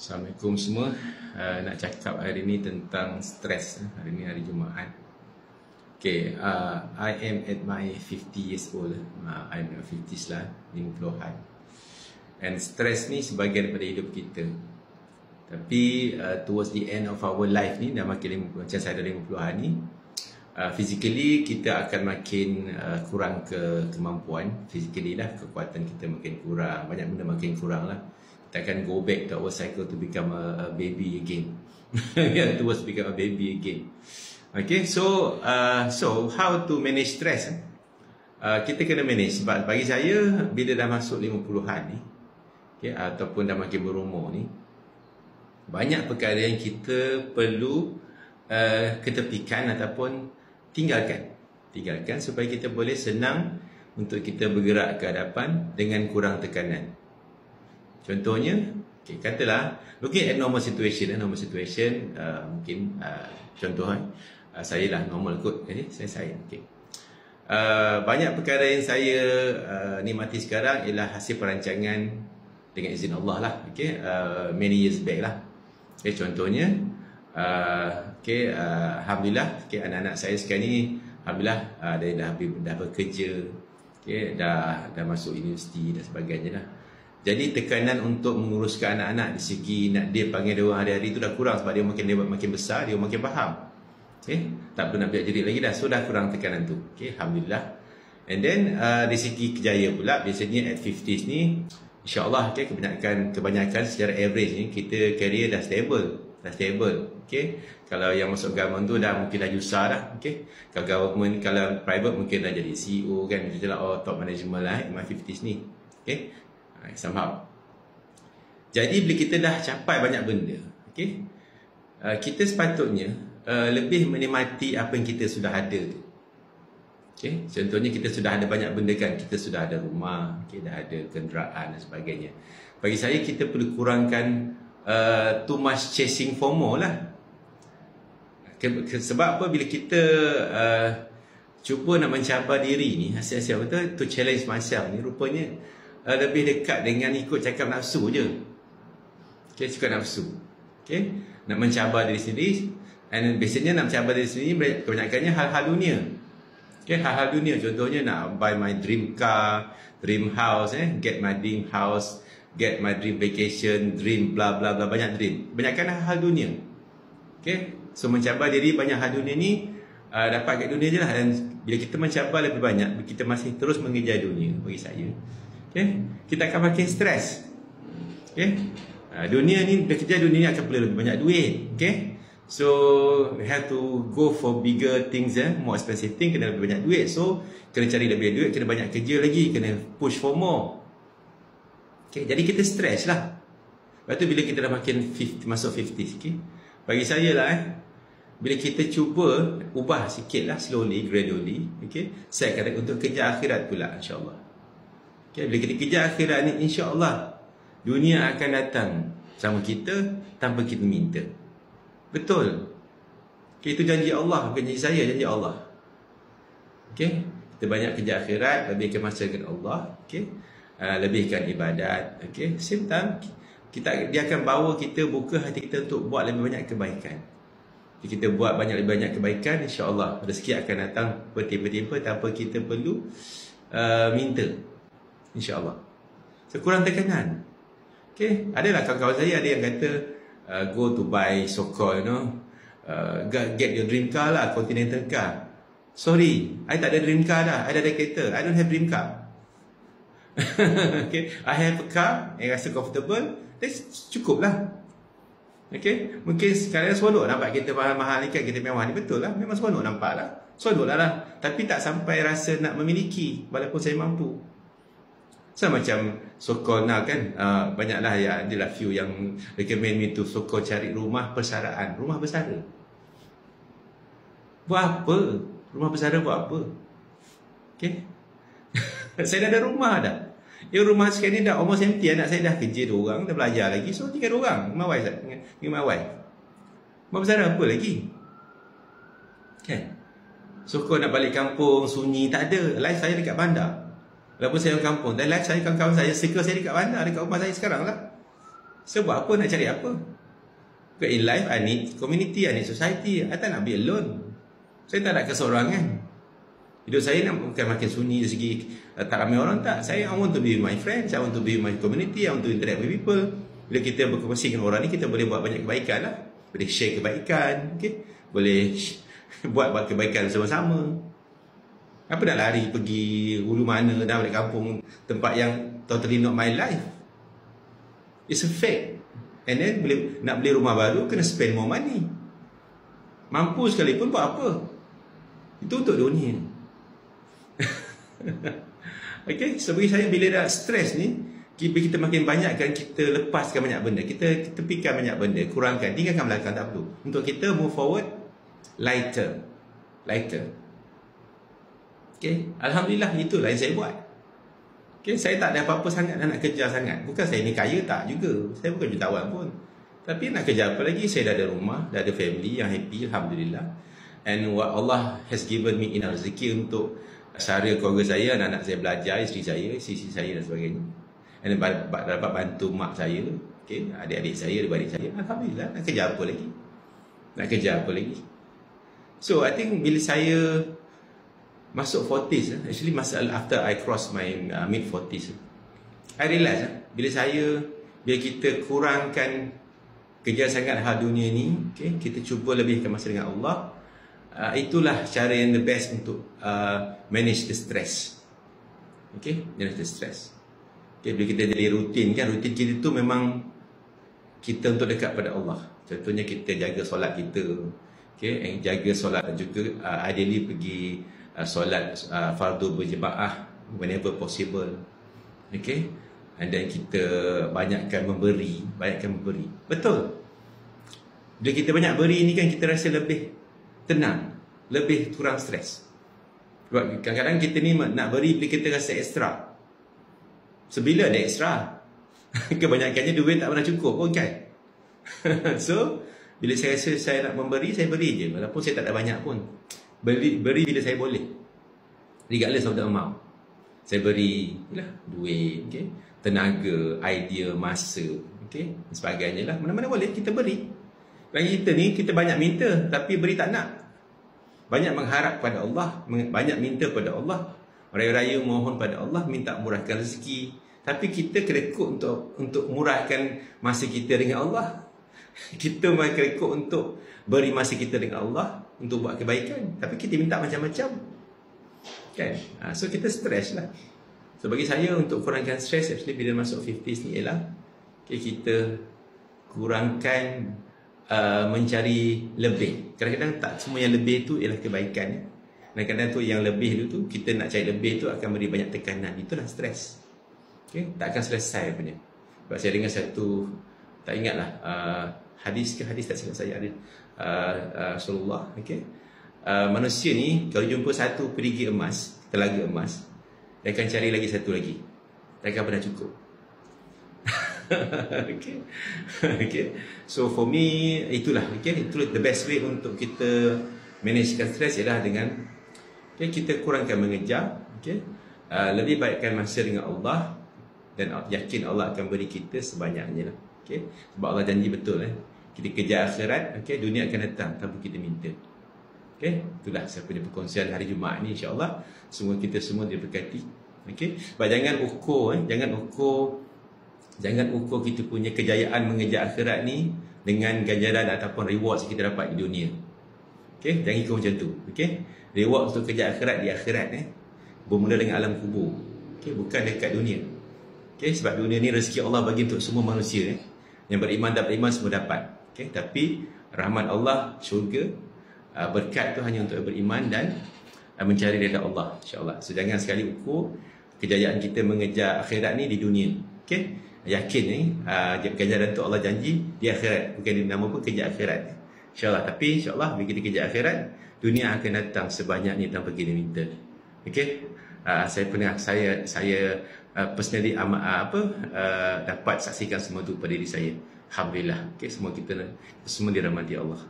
Assalamualaikum semua. Nak cakap hari ni tentang stres. Hari ni hari Jumaat. Okay, I am at my 50 years old. I'm at 50s lah, 50-an. And stres ni sebahagian daripada hidup kita. Tapi towards the end of our life ni, dah makin 50, macam saya dah 50-an ni, physically kita akan makin kurang kemampuan. Physically lah, kekuatan kita makin kurang, banyak benda makin kurang lah. Kita akan go back to our cycle to become a baby again. Towards become a baby again. Okay, so how to manage stress? Kita kena manage. Sebab bagi saya, bila dah masuk 50-an ni, okay, ataupun dah makin berumur ni, banyak perkara yang kita perlu ketepikan ataupun tinggalkan supaya kita boleh senang untuk kita bergerak ke hadapan dengan kurang tekanan. Contohnya, okay, katalah looking at normal situation, mungkin contoh saya lah normal kot, okay? saya okay. Banyak perkara yang saya nikmati sekarang ialah hasil perancangan dengan izin Allah lah, okay? Many years back lah, okay, contohnya okay, alhamdulillah, okay, anak-anak saya sekarang ni alhamdulillah dah bekerja, okay, dah masuk universiti dan sebagainya lah. Jadi tekanan untuk menguruskan anak-anak di segi nak dia panggil dia orang hari-hari tu dah kurang, sebab dia makin besar, dia makin faham. Okay? Tak perlu nak belajar lagi dah. So dah kurang tekanan tu. Okay? Alhamdulillah. And then di segi kerjaya pula, biasanya at 50s ni, insyaAllah, okay, kebanyakan secara average ni, kita career dah stable. Okay? Kalau yang masuk government tu dah mungkin dah jusah dah. Okay? Kalau government, kalau private mungkin dah jadi CEO kan, macam lah, top management lah my 50s ni. Okay? Somehow. Jadi bila kita dah capai banyak benda, okay, kita sepatutnya lebih menikmati apa yang kita sudah ada. Okay? Contohnya kita sudah ada banyak benda kan, kita sudah ada rumah, okay, dah ada kenderaan dan sebagainya. Bagi saya kita perlu kurangkan too much chasing for more lah. Sebab apa, bila kita cuba nak mencabar diri ni, hasil-hasil betul to challenge myself ni, rupanya lebih dekat dengan ikut cakap nafsu je. Okay, cakap nafsu. Okay, nak mencabar diri sendiri. And biasanya nak mencabar diri sendiri kebanyakannya hal-hal dunia. Okay, hal-hal dunia. Contohnya nak buy my dream car, dream house, get my dream house, get my dream vacation, dream bla bla bla, banyak dream. Kebanyakan hal-hal dunia. Okay, so mencabar diri banyak hal dunia ni dapat kat dunia je lah. Dan bila kita mencabar lebih banyak, kita masih terus mengejar dunia, bagi saya, okay, kita akan makin stres. Okay, dunia ni, bila kerja dunia ni akan perlu lebih banyak duit. Okay, so we have to go for bigger things, more expensive thing, kena lebih banyak duit. So kena cari lebih duit, kena banyak kerja lagi, kena push for more. Okay, jadi kita stres lah. Lepas tu bila kita dah makin 50, masuk 50s, okay, bagi saya lah, bila kita cuba ubah sikit lah, slowly, gradually, okay, saya akan untuk kerja akhirat pula, insyaAllah. Okay, bila kita kejar akhirat ni, insya-Allah dunia akan datang sama kita tanpa kita minta. Betul. Okay, itu janji Allah, bukan janji saya, janji Allah. Okay, kita banyak kejar akhirat, lebihkan masa dengan Allah. Okay, lebihkan ibadat. Okay, same time dia akan bawa kita, buka hati kita untuk buat lebih banyak kebaikan. Jika kita buat lebih banyak kebaikan, insya-Allah rezeki akan datang tiba-tiba tanpa kita perlu minta. InsyaAllah. So, kurang tekanan. Okay, adalah kawan-kawan saya ada yang kata go to buy so-called, get your dream car lah, Continental car. Sorry, I tak ada dream car dah. I dah ada kereta. I don't have dream car. Okay, I have a car yang rasa comfortable, that's cukup lah. Okay, mungkin sekarang seronok nampak kereta mahal-mahal ni kan, kereta mewah ni, betul lah, memang seronok nampak lah. Seronok lah. Tapi tak sampai rasa nak memiliki, walaupun saya mampu. So macam so-called now kan, banyaklah ya, adalah few yang recommend me to so-called cari rumah persaraan, rumah bersara. Buat apa? Rumah bersara buat apa? Okay. Saya dah ada rumah dah. Yang rumah sekarang ni dah almost empty, anak saya dah kerja 2 orang, dah belajar lagi, so tinggal 2 orang, my wife dengan my wife. Rumah bersara apa lagi? Kan? So kau nak balik kampung sunyi, tak ada. Life saya dekat bandar. Walaupun saya orang kampung, dan life saya, kawan-kawan saya, circle saya dekat bandar, dekat rumah saya sekarang lah. So buat apa, nak cari apa? Because in life, I need community, I need society. I tak nak be alone. Saya tak nak keseorangan. Hidup saya nak bukan makin sunyi dari segi tak ramai orang, tak. Saya I want to be with my friends, I want to be with my community, I want to interact with people. Bila kita berkongsi dengan orang ni, kita boleh buat banyak kebaikan lah. Boleh share kebaikan, okay? Boleh buat kebaikan sama-sama. Apa nak lari pergi hulu mana dah balik kampung, tempat yang totally not my life. It's a fact. And then nak beli rumah baru, kena spend more money. Mampu sekalipun buat apa? Itu untuk dunia. Okay, so bagi saya bila dah stres ni, kita makin banyakkan, kita lepaskan banyak benda, kita tepikan banyak benda, kurangkan, tinggalkan belakang, tak perlu. Untuk kita move forward, lighter. Okay, Alhamdulillah, itulah yang saya buat. Okay, saya tak ada apa-apa sangat nak kejar sangat. Bukan saya ni kaya, tak juga. Saya bukan jutawan pun. Tapi nak kejar apa lagi? Saya dah ada rumah, dah ada family yang happy, Alhamdulillah. And what Allah has given me enough rezeki untuk sara keluarga saya, anak-anak saya belajar, isteri saya dan sebagainya. And dapat bantu mak saya, okay, adik-adik saya, adik-adik saya. Alhamdulillah, nak kejar apa lagi? So, I think bila saya masuk 40s, actually after I cross my mid 40s, I realise bila kita kurangkan kejar sangat hal dunia ni, okay, kita cuba lebihkan masa dengan Allah, itulah cara yang the best untuk manage the stress. Okay, manage the stress. Okay, bila kita jadi rutin kita tu memang kita untuk dekat pada Allah. Contohnya kita jaga solat kita, okay, jaga solat juga, ideally pergi solat fardu berjemaah whenever possible, okay, and then kita banyakkan memberi. Betul, bila kita banyak beri ni kan, kita rasa lebih tenang, lebih kurang stres. Kadang-kadang kita ni nak beri bila kita rasa ekstra. Sebila ada ekstra, kebanyakannya duit tak pernah cukup pun kan. So bila saya rasa saya nak memberi, saya beri je, walaupun saya tak ada banyak pun. Beri bila saya boleh, regardless of the amount. Saya beri duit, okay, tenaga, idea, masa, okay, dan sebagainya lah. Mana-mana boleh kita beri. Bagi kita ni, kita banyak minta tapi beri tak nak. Banyak mengharap pada Allah, banyak minta pada Allah, raya-raya mohon pada Allah, minta murahkan rezeki. Tapi kita kerekut untuk murahkan masa kita dengan Allah. Kita kerekut untuk beri masa kita dengan Allah untuk buat kebaikan, tapi kita minta macam-macam kan. So kita stres lah. So bagi saya, untuk kurangkan stres, actually bila masuk 50s ni ialah, okay, kita kurangkan mencari lebih. Kadang-kadang tak semua yang lebih tu ialah kebaikan. Kadang-kadang tu yang lebih tu, kita nak cari lebih tu akan beri banyak tekanan. Itulah stres. Okay, tak akan selesai punya. Sebab saya dengar satu, tak ingatlah hadis tak silap saya ada, Rasulullah, okay, manusia ni kalau jumpa satu perigi emas, telaga emas, dia akan cari lagi satu lagi, tak akan pernah cukup. Okay. So for me, itulah the best way untuk kita managekan stres ialah dengan, okay, kita kurangkan mengejar, okay, lebih baikkan masa dengan Allah, dan yakin Allah akan beri kita sebanyaknya lah. Okay, sebab Allah janji betul, kita kejar akhirat, okay, dunia akan datang tanpa kita minta. Okay, itulah saya punya perkongsian hari Jumaat ni, insya-Allah semua kita semua diberkati. Okay, sebab jangan ukur kita punya kejayaan mengejar akhirat ni dengan ganjaran ataupun rewards yang kita dapat di dunia. Okay, jangan ikut macam tu. Okay, reward untuk kejar akhirat di akhirat, bermula dengan alam kubur. Okay, bukan dekat dunia. Okay, sebab dunia ni rezeki Allah bagi untuk semua manusia, yang beriman dan beriman semua dapat. Okay, tapi rahmat Allah, syurga, berkat tu hanya untuk beriman dan mencari redha Allah, insya-Allah. So jangan sekali ukur kejayaan kita mengejar akhirat ni di dunia. Okay, yakin ni ganjaran tu Allah janji di akhirat, bukan di nama pun kejar akhirat, insya-Allah. Tapi insya-Allah bila kita kejar akhirat, dunia akan datang sebanyak ni tanpa kita minta. Okay, saya personally dapat saksikan semua tu pada diri saya. Alhamdulillah. Okay, semua kita semua dirahmati Allah.